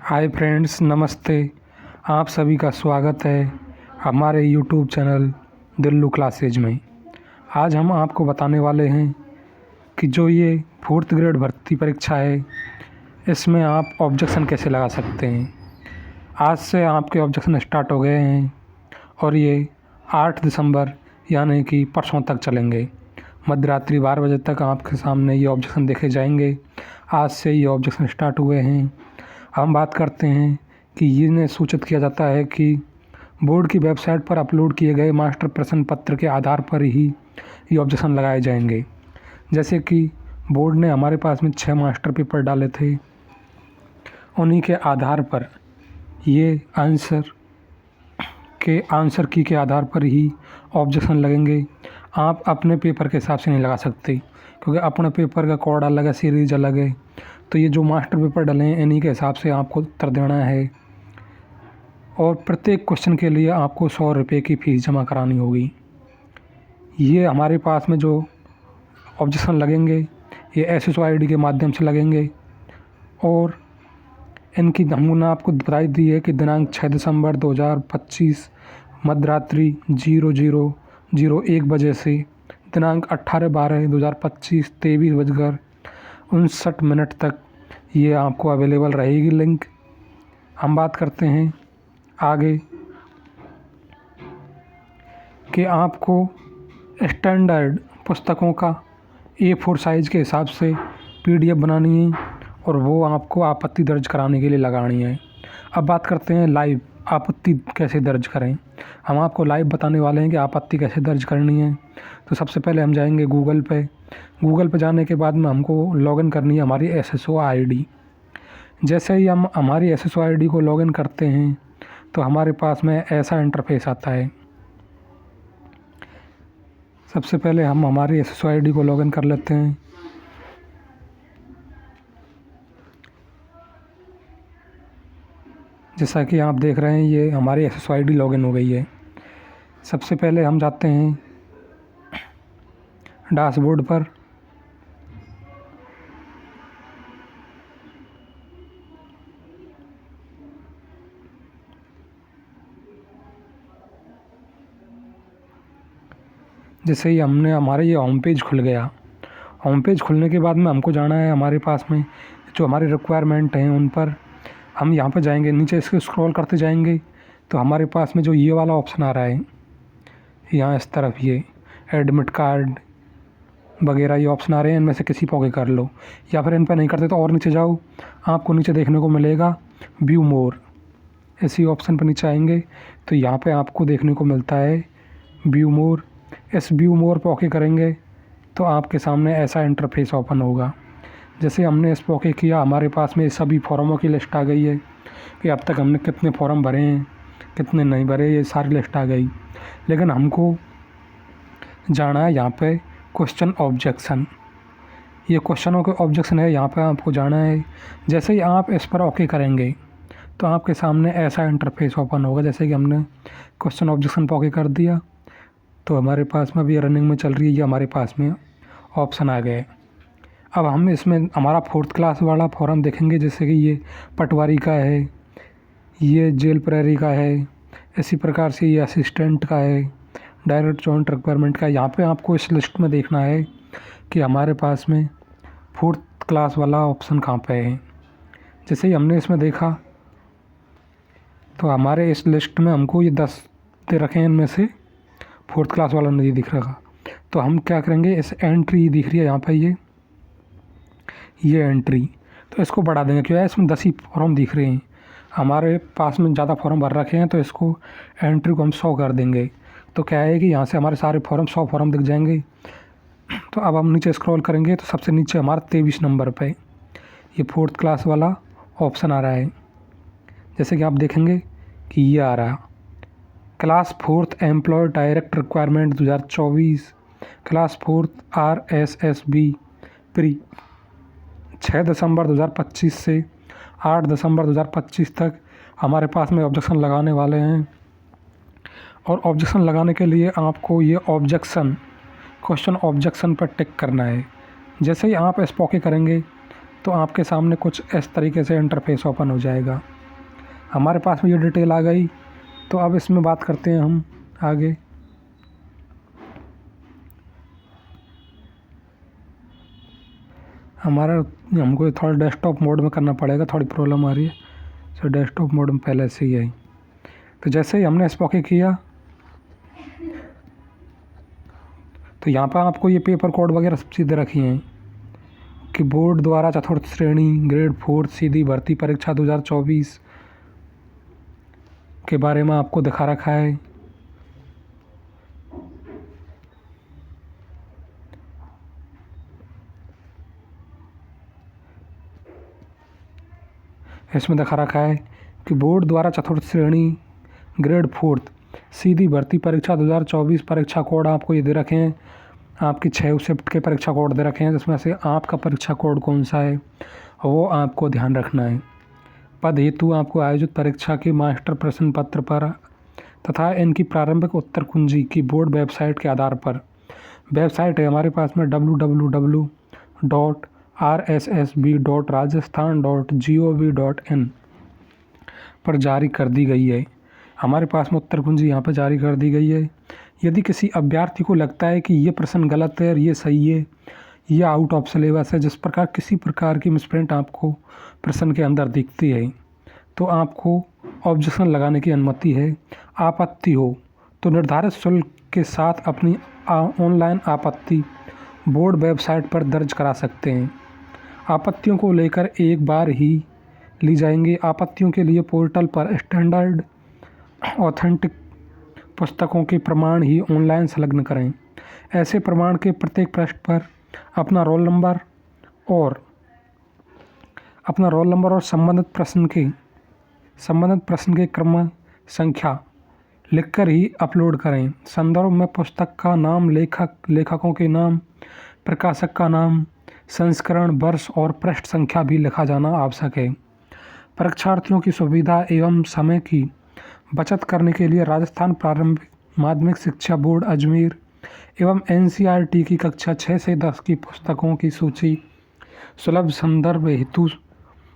Hi friends, नमस्ते। आप सभी का स्वागत है हमारे यूट्यूब चैनल दिल्लू क्लासेज में। आज हम आपको बताने वाले हैं कि जो ये 4th ग्रेड भर्ती परीक्षा है, इसमें आप ऑब्जेक्शन कैसे लगा सकते हैं। आज से आपके ऑब्जेक्शन स्टार्ट हो गए हैं और ये 8 दिसंबर यानी कि परसों तक चलेंगे। मध्यरात्रि 12 बजे तक आपके सामने ये ऑब्जेक्शन देखे जाएंगे। आज से ये ऑब्जेक्शन स्टार्ट हुए हैं। हम बात करते हैं कि इन्हें सूचित किया जाता है कि बोर्ड की वेबसाइट पर अपलोड किए गए मास्टर प्रश्न पत्र के आधार पर ही ये ऑब्जेक्शन लगाए जाएंगे। जैसे कि बोर्ड ने हमारे पास में 6 मास्टर पेपर डाले थे, उन्हीं के आधार पर ये आंसर की के आधार पर ही ऑब्जेक्शन लगेंगे। आप अपने पेपर के हिसाब से नहीं लगा सकते, क्योंकि अपने पेपर का कोड अलग है, सीरीज अलग है। तो ये जो मास्टर पेपर डले हैं, इन्हीं के हिसाब से आपको उत्तर देना है और प्रत्येक क्वेश्चन के लिए आपको 100 रुपये की फ़ीस जमा करानी होगी। ये हमारे पास में जो ऑब्जेक्शन लगेंगे, ये SSO ID के माध्यम से लगेंगे और इनकी हमने आपको बताई दी है कि दिनांक 6 दिसंबर 2025 मध्यरात्रि 00:01 बजे से दिनांक 18/12/2025 23:59 तक ये आपको अवेलेबल रहेगी लिंक। हम बात करते हैं आगे कि आपको स्टैंडर्ड पुस्तकों का A4 साइज़ के हिसाब से PDF बनानी है और वो आपको आपत्ति दर्ज कराने के लिए लगानी है। अब बात करते हैं लाइव आपत्ति कैसे दर्ज करें। हम आपको लाइव बताने वाले हैं कि आपत्ति कैसे दर्ज करनी है। तो सबसे पहले हम जाएंगे गूगल पे जाने के बाद में हमको लॉगिन करनी है हमारी SSO ID। जैसे ही हम हमारी SSO ID को लॉगिन करते हैं तो हमारे पास में ऐसा इंटरफेस आता है। सबसे पहले हम हमारी SSO ID को लॉगिन कर लेते हैं। जैसा कि आप देख रहे हैं, ये हमारी SSO ID लॉगिन हो गई है। सबसे पहले हम जाते हैं डैशबोर्ड पर। जैसे ही हमारे ये होम पेज खुल गया। होम पेज खुलने के बाद में हमको जाना है हमारे पास में जो हमारे रिक्वायरमेंट हैं उन पर। हम यहाँ पर जाएंगे, नीचे इसको स्क्रॉल करते जाएंगे तो हमारे पास में जो ये वाला ऑप्शन आ रहा है, यहाँ इस तरफ ये एडमिट कार्ड वगैरह ये ऑप्शन आ रहे हैं। इनमें से किसी पर ओके कर लो, या फिर इन पर नहीं करते तो और नीचे जाओ। आपको नीचे देखने को मिलेगा व्यू मोर। इसी ऑप्शन पर नीचे आएंगे तो यहाँ पे आपको देखने को मिलता है व्यू मोर। इस व्यू मोर पर ओके करेंगे तो आपके सामने ऐसा इंटरफेस ओपन होगा। जैसे हमने इस पर ओके किया, हमारे पास में सभी फॉर्मों की लिस्ट आ गई है कि अब तक हमने कितने फॉर्म भरे हैं, कितने नहीं भरे, ये सारी लिस्ट आ गई। लेकिन हमको जाना है यहाँ पे क्वेश्चन ऑब्जेक्शन। ये क्वेश्चनों के ऑब्जेक्शन है, यहाँ पे आपको जाना है। जैसे ही आप इस पर ओके करेंगे तो आपके सामने ऐसा इंटरफेस ओपन होगा। जैसे कि हमने क्वेश्चन ऑब्जेक्शन पर ओके कर दिया तो हमारे पास में अभी रनिंग में चल रही है, ये हमारे पास में ऑप्शन आ गए। अब हम इसमें हमारा 4th क्लास वाला फॉर्म देखेंगे। जैसे कि ये पटवारी का है, ये जेल प्रहरी का है, इसी प्रकार से ये असिस्टेंट का है, डायरेक्ट जॉइंट रिक्वायरमेंट का। यहाँ पे आपको इस लिस्ट में देखना है कि हमारे पास में 4th क्लास वाला ऑप्शन कहाँ पे है। जैसे ही हमने इसमें देखा तो हमारे इस लिस्ट में हमको ये 10 दे रखे हैं, इनमें से 4th क्लास वाला नहीं दिख रहा। तो हम क्या करेंगे, इस एंट्री दिख रही है यहाँ पे ये एंट्री, तो इसको बढ़ा देंगे। क्यों है, इसमें 10 ही फॉर्म दिख रहे हैं, हमारे पास में ज़्यादा फॉर्म भर रखे हैं। तो इसको एंट्री को हम 100 कर देंगे। तो क्या है कि यहाँ से हमारे सारे फॉर्म 100 फॉर्म दिख जाएंगे। तो अब हम नीचे स्क्रॉल करेंगे तो सबसे नीचे हमारा 23 नंबर पे ये 4th क्लास वाला ऑप्शन आ रहा है। जैसे कि आप देखेंगे कि ये आ रहा class 4th employ direct requirement 2024 class 4th RSSB pre 6 दिसंबर 2025 से 8 दिसंबर 2025 तक हमारे पास में ऑब्जेक्शन लगाने वाले हैं। और ऑब्जेक्शन लगाने के लिए आपको ये क्वेश्चन ऑब्जेक्शन पर टिक करना है। जैसे ही आप इस पर ओके करेंगे तो आपके सामने कुछ इस तरीके से इंटरफेस ओपन हो जाएगा। हमारे पास में ये डिटेल आ गई, तो अब इसमें बात करते हैं हम आगे। हमको थोड़ा डेस्कटॉप मोड में करना पड़ेगा, थोड़ी प्रॉब्लम आ रही है, तो डेस्कटॉप मोड में पहले से ही है। तो जैसे ही हमने इस पर ओके किया, तो यहाँ पर आपको ये पेपर कोड वगैरह सब चीज़ें रखी हैं कि बोर्ड द्वारा चतुर्थ श्रेणी ग्रेड 4 सीधी भर्ती परीक्षा 2024 के बारे में आपको दिखा रखा है। इसमें दिखा रखा है कि बोर्ड द्वारा चतुर्थ श्रेणी ग्रेड 4 सीधी भर्ती परीक्षा 2024 परीक्षा कोड आपको ये दे रखे हैं। आपकी 6 शिफ्ट के परीक्षा कोड दे रखे हैं, जिसमें से आपका परीक्षा कोड कौन सा है वो आपको ध्यान रखना है। पद हेतु आपको आयोजित परीक्षा के मास्टर प्रश्न पत्र पर तथा इनकी प्रारंभिक उत्तर कुंजी की बोर्ड वेबसाइट के आधार पर, वेबसाइट है हमारे पास में www.rssb.rajasthan.gov.in पर जारी कर दी गई है। हमारे पास में उत्तर कुंजी यहाँ पर जारी कर दी गई है। यदि किसी अभ्यर्थी को लगता है कि ये प्रश्न गलत है और ये सही है, यह आउट ऑफ सिलेबस है, जिस प्रकार किसी प्रकार की मिसप्रिंट आपको प्रश्न के अंदर दिखती है, तो आपको ऑब्जेक्शन लगाने की अनुमति है। आपत्ति हो तो निर्धारित शुल्क के साथ अपनी ऑनलाइन आपत्ति बोर्ड वेबसाइट पर दर्ज करा सकते हैं। आपत्तियों को लेकर एक बार ही ली जाएंगी। आपत्तियों के लिए पोर्टल पर स्टैंडर्ड ऑथेंटिक पुस्तकों के प्रमाण ही ऑनलाइन संलग्न करें। ऐसे प्रमाण के प्रत्येक पृष्ठ पर अपना रोल नंबर और संबंधित प्रश्न के क्रम संख्या लिखकर ही अपलोड करें। संदर्भ में पुस्तक का नाम, लेखकों के नाम, प्रकाशक का नाम, संस्करण, वर्ष और पृष्ठ संख्या भी लिखा जाना आवश्यक है। परीक्षार्थियों की सुविधा एवं समय की बचत करने के लिए राजस्थान प्रारंभिक माध्यमिक शिक्षा बोर्ड अजमेर एवं NCERT की कक्षा 6 से 10 की पुस्तकों की सूची सुलभ संदर्भ हेतु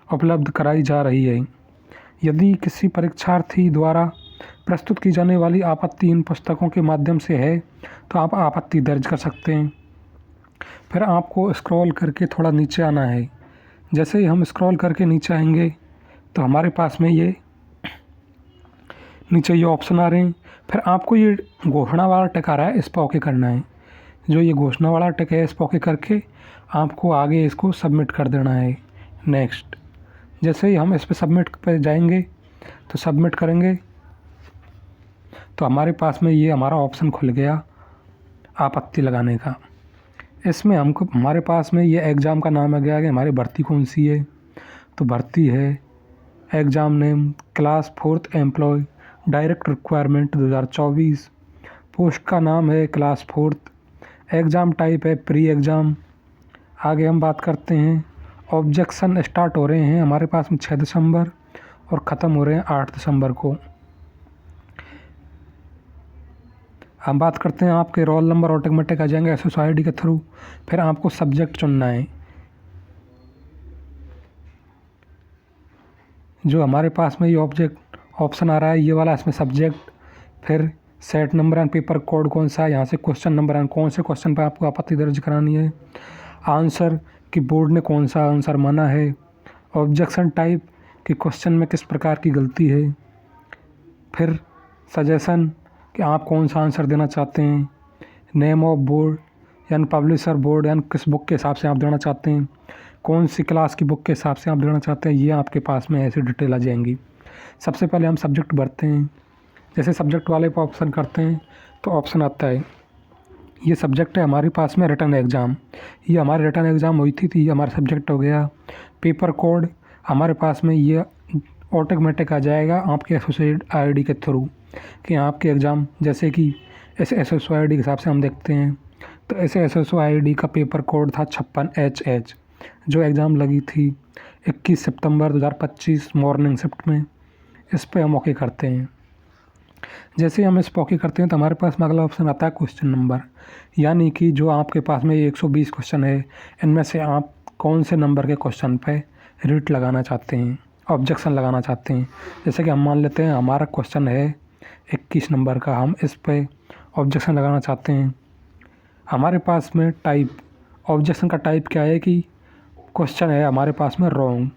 उपलब्ध कराई जा रही है। यदि किसी परीक्षार्थी द्वारा प्रस्तुत की जाने वाली आपत्ति इन पुस्तकों के माध्यम से है, तो आप आपत्ति दर्ज कर सकते हैं। फिर आपको स्क्रॉल करके थोड़ा नीचे आना है। जैसे ही हम स्क्रॉल करके नीचे आएंगे, तो हमारे पास में ये नीचे ये ऑप्शन आ रहे हैं। फिर आपको ये घोषणा वाला टिक आ रहा है, इस पर ओके करना है। जो ये घोषणा वाला टिक है, इस पर ओके करके आपको आगे इसको सबमिट कर देना है। नेक्स्ट, जैसे ही हम इस पर सबमिट पे जाएंगे, तो सबमिट करेंगे, तो हमारे पास में ये हमारा ऑप्शन खुल गया आपत्ति लगाने का। इसमें हमारे पास में ये एग्ज़ाम का नाम आ गया कि हमारी भर्ती कौन सी है। तो भर्ती है exam name class 4th employ direct requirement 2024। Post का नाम है क्लास 4th। एग्ज़ाम टाइप है प्री एग्ज़ाम। आगे हम बात करते हैं। ऑब्जेक्शन स्टार्ट हो रहे हैं हमारे पास में 6 दिसंबर और ख़त्म हो रहे हैं 8 दिसंबर को। हम बात करते हैं आपके रोल नंबर ऑटोमेटिक आ जाएंगे SSID के थ्रू। फिर आपको सब्जेक्ट चुनना है। जो हमारे पास में ये ऑप्शन आ रहा है, ये वाला, इसमें सब्जेक्ट, फिर set number and paper code कौन सा है, यहाँ से क्वेश्चन नंबर एंड कौन से क्वेश्चन पर आपको आपत्ति दर्ज करानी है, आंसर कि बोर्ड ने कौन सा आंसर माना है, ऑब्जेक्शन टाइप कि क्वेश्चन में किस प्रकार की गलती है, फिर सजेशन कि आप कौन सा आंसर देना चाहते हैं, नेम ऑफ बोर्ड यानी पब्लिशर बोर्ड यानी किस बुक के हिसाब से आप देना चाहते हैं, कौन सी क्लास की बुक के हिसाब से आप देना चाहते हैं, ये आपके पास में ऐसी डिटेल आ जाएंगी। सबसे पहले हम सब्जेक्ट भरते हैं। जैसे सब्जेक्ट वाले पर ऑप्शन करते हैं, तो ऑप्शन आता है, ये सब्जेक्ट है हमारे पास में रिटन एग्ज़ाम। ये हमारे रिटन एग्ज़ाम हुई थी, ये हमारा सब्जेक्ट हो गया। पेपर कोड हमारे पास में ये ऑटोमेटिक आ जाएगा आपके SSID के थ्रू कि आपके एग्ज़ाम, जैसे कि इस SSID के हिसाब से हम देखते हैं, तो इस SSID का पेपर कोड था 56HH, जो एग्ज़ाम लगी थी 21 सितंबर 2025 मॉर्निंग शिफ्ट में। इस पर हम ओके करते हैं। जैसे हम इस पर ओके करते हैं, तो हमारे पास में अगला ऑप्शन आता है क्वेश्चन नंबर, यानी कि जो आपके पास में 120 क्वेश्चन है, इनमें से आप कौन से नंबर के क्वेश्चन पे रिट लगाना चाहते हैं, ऑब्जेक्शन लगाना चाहते हैं। जैसे कि हम मान लेते हैं हमारा क्वेश्चन है 21 नंबर का, हम इस पे ऑब्जेक्शन लगाना चाहते हैं। हमारे पास में टाइप, ऑब्जेक्शन का टाइप क्या है कि क्वेश्चन है हमारे पास में रॉन्ग।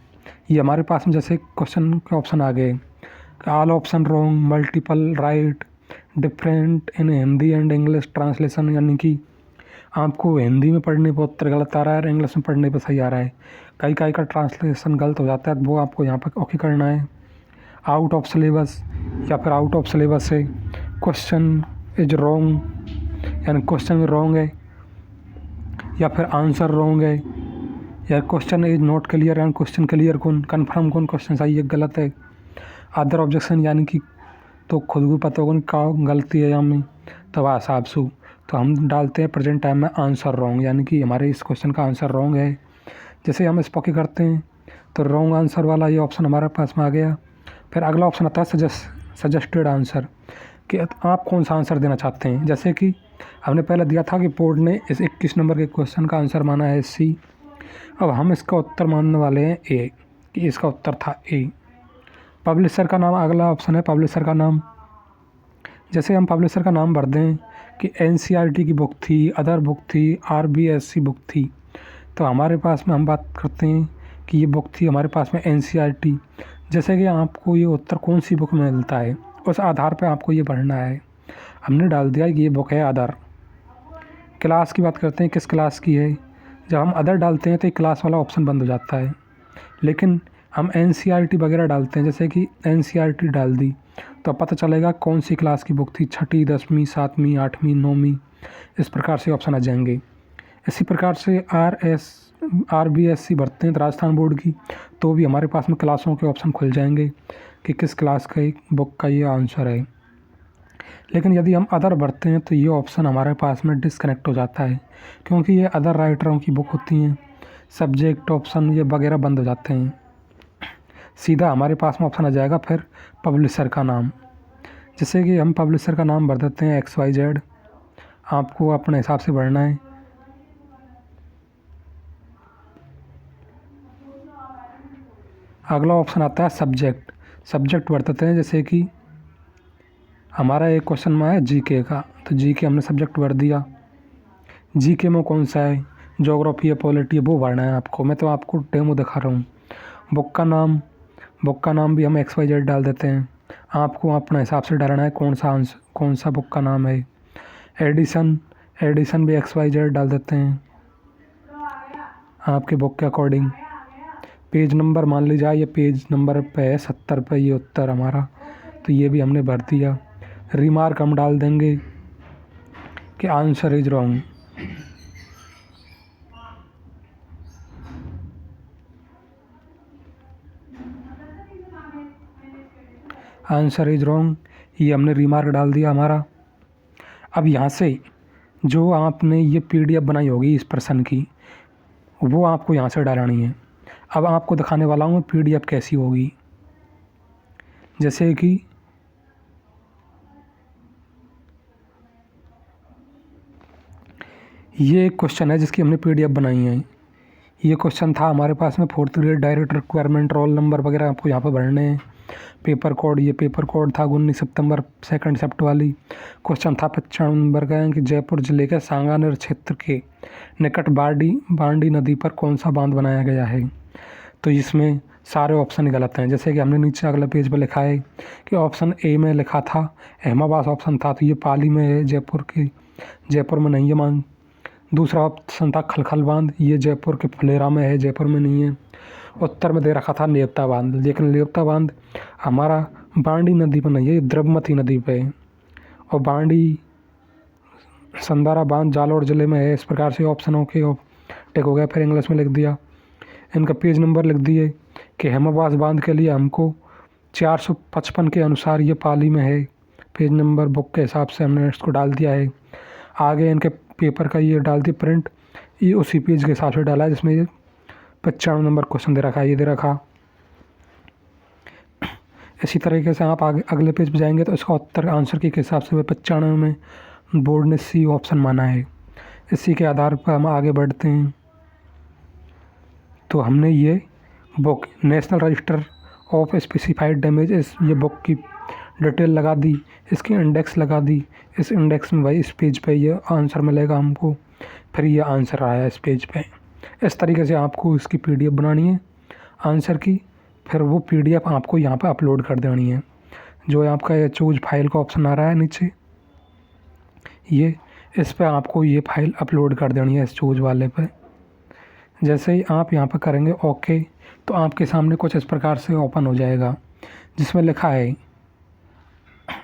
ये हमारे पास में जैसे क्वेश्चन के ऑप्शन आ गए, all option wrong, multiple right, different in Hindi and English translation, यानी कि आपको हिंदी में पढ़ने पर उत्तर गलत आ रहा है और इंग्लिश में पढ़ने पर सही आ रहा है। कई कई का ट्रांसलेशन गलत हो जाता है, वो आपको यहाँ पर ओके करना है। आउट ऑफ सिलेबस, या फिर आउट ऑफ सिलेबस है, क्वेश्चन इज रॉन्ग यानी क्वेश्चन रॉन्ग है, या फिर आंसर रॉन्ग है, या क्वेश्चन इज नॉट क्लियर यानी क्वेश्चन क्लियर कौन, कन्फर्म कौन क्वेश्चन सही है गलत है। अदर ऑब्जेक्शन यानी कि तो खुद को पता होगा क्या गलती है यहाँ में, तो वह हिसाब से तो हम डालते हैं प्रेजेंट टाइम में आंसर रॉन्ग, यानी कि हमारे इस क्वेश्चन का आंसर रॉन्ग है। जैसे हम इस पॉके करते हैं तो रॉन्ग आंसर वाला ये ऑप्शन हमारे पास में आ गया। फिर अगला ऑप्शन आता है सजेस्टेड आंसर, कि आप कौन सा आंसर देना चाहते हैं। जैसे कि हमने पहले दिया था कि बोर्ड ने इस 21 नंबर के क्वेश्चन का आंसर माना है सी, अब हम इसका उत्तर मानने वाले हैं ए, कि इसका उत्तर था ए। पब्लिशर का नाम, अगला ऑप्शन है पब्लिशर का नाम। जैसे हम पब्लिशर का नाम भर दें कि NCERT की बुक थी, अदर बुक थी, RBSC बुक थी, तो हमारे पास में हम बात करते हैं कि ये बुक थी हमारे पास में NCERT। जैसे कि आपको ये उत्तर कौन सी बुक में मिलता है उस आधार पर आपको ये पढ़ना है। हमने डाल दिया कि ये बुक है अदर। क्लास की बात करते हैं, किस क्लास की है। जब हम अदर डालते हैं तो ये क्लास वाला ऑप्शन बंद हो जाता है, लेकिन हम NCERT वगैरह डालते हैं, जैसे कि NCERT डाल दी तो पता चलेगा कौन सी क्लास की बुक थी, 6ठी 10वीं 7वीं 8वीं 9वीं, इस प्रकार से ऑप्शन आ जाएंगे। इसी प्रकार से RBSC भरते हैं तो राजस्थान बोर्ड की, तो भी हमारे पास में क्लासों के ऑप्शन खुल जाएंगे कि किस क्लास का बुक का ये आंसर है। लेकिन यदि हम अदर भरते हैं तो ये ऑप्शन हमारे पास में डिस्कनेक्ट हो जाता है, क्योंकि ये अदर राइटरों की बुक होती हैं, सब्जेक्ट ऑप्शन ये वगैरह बंद हो जाते हैं। सीधा हमारे पास में ऑप्शन आ जाएगा फिर पब्लिशर का नाम। जैसे कि हम पब्लिशर का नाम भर देते हैं XYZ, आपको अपने हिसाब से भरना है। अगला ऑप्शन आता है सब्जेक्ट, सब्जेक्ट भर देते हैं। जैसे कि हमारा एक क्वेश्चन में है GK का, तो GK हमने सब्जेक्ट भर दिया। GK में कौन सा है, ज्योग्राफी है, पॉलिटी है, वो भरना है आपको। मैं तो आपको डेमो दिखा रहा हूँ। बुक का नाम, बुक का नाम भी हम XYZ डाल देते हैं, आपको अपने हिसाब से डालना है कौन सा बुक का नाम है। एडिशन, एडिशन भी XYZ डाल देते हैं आपके बुक के अकॉर्डिंग। पेज नंबर मान लीजिए ये पेज नंबर पे है 70 पे ये उत्तर हमारा, तो ये भी हमने भर दिया। रिमार्क हम डाल देंगे कि answer is wrong, answer is wrong, ये हमने रिमार्क डाल दिया हमारा। अब यहाँ से जो आपने ये PDF बनाई होगी इस प्रश्न की, वो आपको यहाँ से डालनी है। अब आपको दिखाने वाला हूँ PDF कैसी होगी। जैसे कि ये एक क्वेश्चन है जिसकी हमने PDF बनाई है। ये क्वेश्चन था हमारे पास में 4th grade direct requirement, roll number वगैरह आपको यहाँ पर भरने हैं। पेपर कोड, ये पेपर कोड था 19 सितंबर 2nd शिफ्ट वाली। क्वेश्चन था 95 नंबर का कि जयपुर जिले के सांगानेर क्षेत्र के निकट बांडी नदी पर कौन सा बांध बनाया गया है। तो इसमें सारे ऑप्शन गलत हैं। जैसे कि हमने नीचे अगला पेज पर लिखा है कि ऑप्शन ए में लिखा था अहमदाबाद ऑप्शन था, तो ये पाली में है, जयपुर में नहीं है बांध। दूसरा ऑप्शन था खलखल बांध, ये जयपुर के फुलेरा में है, जयपुर में नहीं है। उत्तर में दे रखा था नेवता बांध, लेकिन नेवता बांध हमारा बांडी नदी पर नहीं है, ये द्रवमती नदी पे है। और बांडी संदारा बांध जालौर ज़िले में है। इस प्रकार से ऑप्शनों के टिक हो गया। फिर इंग्लिश में लिख दिया, इनका पेज नंबर लिख दिए कि अहमदाबाद बांध के लिए हमको 455 के अनुसार ये पाली में है। पेज नंबर बुक के हिसाब से हमने इसको डाल दिया है। आगे इनके पेपर का ये डाल दिया प्रिंट, ये उसी पेज के हिसाब से डाला है जिसमें ये 95 नंबर क्वेश्चन दे रखा है, ये दे रखा। इसी तरीके से आप आगे अगले पेज पे जाएंगे तो इसका उत्तर आंसर के हिसाब से 95 में बोर्ड ने C ऑप्शन माना है। इसी के आधार पर हम आगे बढ़ते हैं। तो हमने ये book national register of specified damage ये बुक की डिटेल लगा दी, इसकी इंडेक्स लगा दी। इस इंडेक्स में भाई इस पेज पे ये आंसर मिलेगा हमको, फिर ये आंसर आया इस पेज पे। इस तरीके से आपको इसकी पीडीएफ बनानी है आंसर की, फिर वो पीडीएफ आपको यहाँ पे अपलोड कर देनी है। जो आपका ये चूज फाइल का ऑप्शन आ रहा है नीचे, ये इस पे आपको ये फाइल अपलोड कर देनी है इस चूज वाले पे। जैसे ही आप यहाँ पे करेंगे ओके, तो आपके सामने कुछ इस प्रकार से ओपन हो जाएगा, जिसमें लिखा है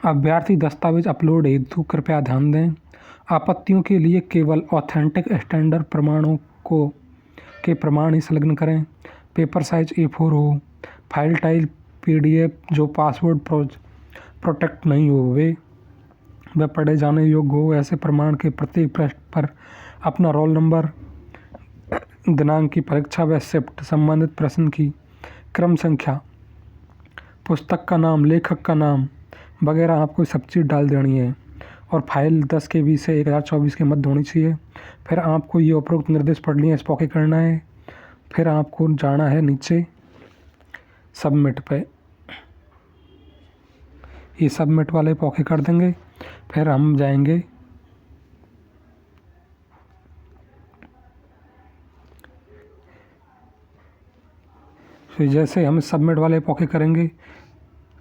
अभ्यर्थी दस्तावेज अपलोड हेतु कृपया ध्यान दें, आपत्तियों के लिए केवल ऑथेंटिक स्टैंडर्ड प्रमाणों के प्रमाण ही संलग्न करें, पेपर साइज A4 हो, फाइल टाइप पीडीएफ जो पासवर्ड प्रोटेक्ट नहीं हो वे पढ़े जाने योग्य हो, ऐसे प्रमाण के प्रत्येक पृष्ठ पर अपना रोल नंबर, दिनांक की परीक्षा व शिफ्ट, संबंधित प्रश्न की क्रम संख्या, पुस्तक का नाम, लेखक का नाम वगैरह आपको सब चीज़ डाल देनी है। और फाइल 10 KB से 1024 के मध्य होनी चाहिए। फिर आपको ये उपरोक्त निर्देश पढ़ लिए, इस पर ओके करना है। फिर आपको जाना है नीचे सबमिट पे, ये सबमिट वाले पे ओके कर देंगे। फिर हम जाएंगे फिर जैसे हम सबमिट वाले पे ओके करेंगे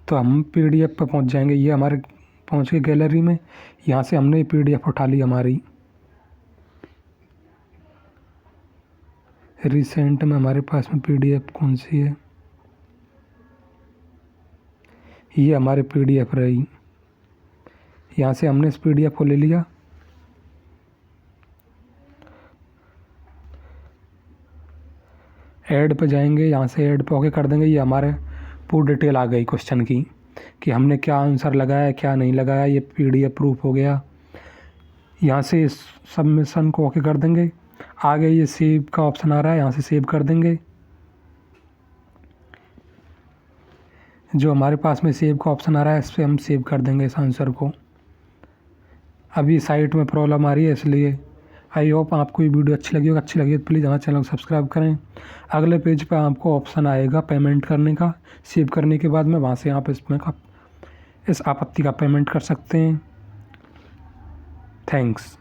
तो हम पीडीएफ पे पहुंच जाएंगे। ये हमारे पहुंच के गैलरी में, यहाँ से हमने पीडीएफ उठा ली हमारी। रिसेंट में हमारे पास में पीडीएफ कौन सी है, ये हमारे पीडीएफ रही। यहाँ से हमने इस पीडीएफ को ले लिया। ऐड पे जाएंगे, यहाँ से ऐड पे ओके कर देंगे। ये हमारे पूरी डिटेल आ गई क्वेश्चन की कि हमने क्या आंसर लगाया क्या नहीं लगाया, ये पीडीएफ प्रूफ हो गया। यहाँ से इस सबमिशन को ओके कर देंगे। आगे ये सेव का ऑप्शन आ रहा है, यहाँ से सेव कर देंगे। जो हमारे पास में सेव का ऑप्शन आ रहा है, इस पर हम सेव कर देंगे इस आंसर को। अभी साइट में प्रॉब्लम आ रही है, इसलिए आई होप आपको ये वीडियो अच्छी लगी तो प्लीज़ हमारे चैनल को सब्सक्राइब करें। अगले पेज पर आपको ऑप्शन आएगा पेमेंट करने का, सेव करने के बाद में वहाँ से आप इस आपत्ति का पेमेंट कर सकते हैं। थैंक्स।